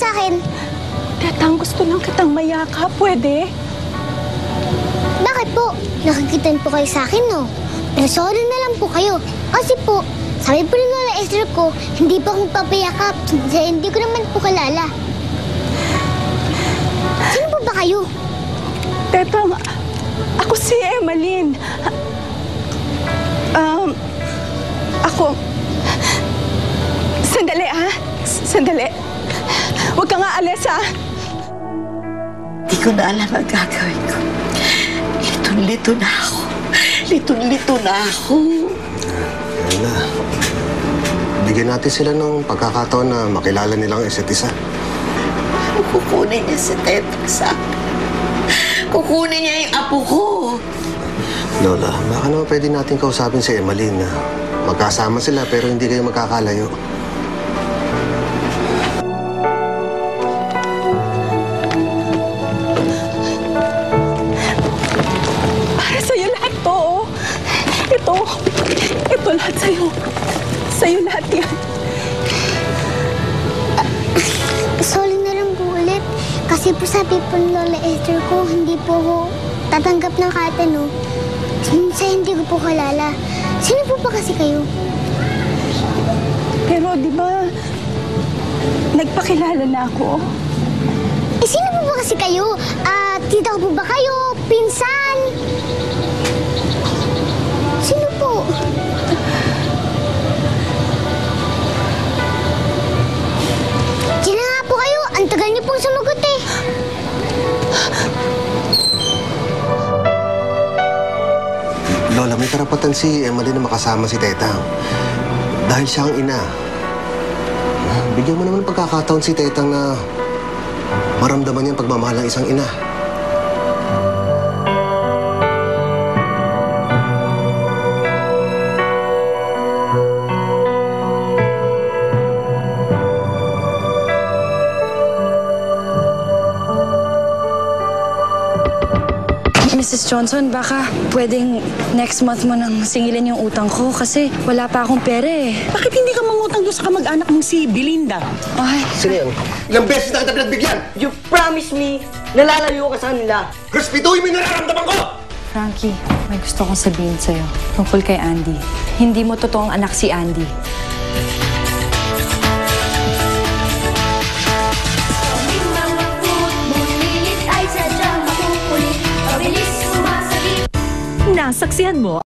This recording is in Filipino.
sa akin? Tetang, gusto lang kitang mayakap. Pwede? Bakit po? Nakikitan po kayo sa akin, no? Pero sorry na lang po kayo. Kasi po, sabi po ng Lola Esther ko, hindi pa akong papayakap. Hindi ko naman po kalala. Sino po ba kayo? Tetang, ako si Emmaline. Ako... Sandali, ha? Sandali. Huwag ka nga alis, ha? Di ko na alam ang gagawin ko. Litong-lito na ako. Litong-lito na ako. Ayla, bigyan natin sila ng pagkakataon na makilala nilang isa't isa. Kukunin niya si Teta sa akin. Kukunin niya yung apo ko. Lola, baka naman pwede natin kausapin si Emmaline na magkasama sila pero hindi kayo magkakalayo. Para sa'yo lahat to, oh. Ito lahat sa'yo. Sa'yo lahat yan. Sorry na lang po ulit. Kasi po sabi po ng Lola Esther ko, hindi po ako tatanggap ng kata, no? Hindi ko po kalala. Sino po ba kasi kayo? Pero di ba, nagpakilala na ako? Sino po ba kasi kayo? Tita ko po ba kayo? Pinsan? Sino po? Sino nga po kayo? Ang tagal niyo pong sumagot eh. Lola, may karapatan si Emmaline na makasama si Tetang. Dahil siya ang ina. Bigyan mo naman ng pagkakataon si Tetang na maramdaman niya ang pagmamahal ng isang ina. Mrs. Johnson, baka pwedeng next month mo nang singilin yung utang ko kasi wala pa akong pera eh. Bakit hindi ka mangutang doon sa kamag-anak mong si Belinda? Ay, Sino yan? Ilang beses na kita pinagbigyan! You promise me na lalayo ka sa kanila. Respetuhin mo yung nararamdaman ko! Frankie, may gusto kong sabihin sa'yo tungkol kay Andy. Hindi mo totoong anak si Andy. Nasaksihan mo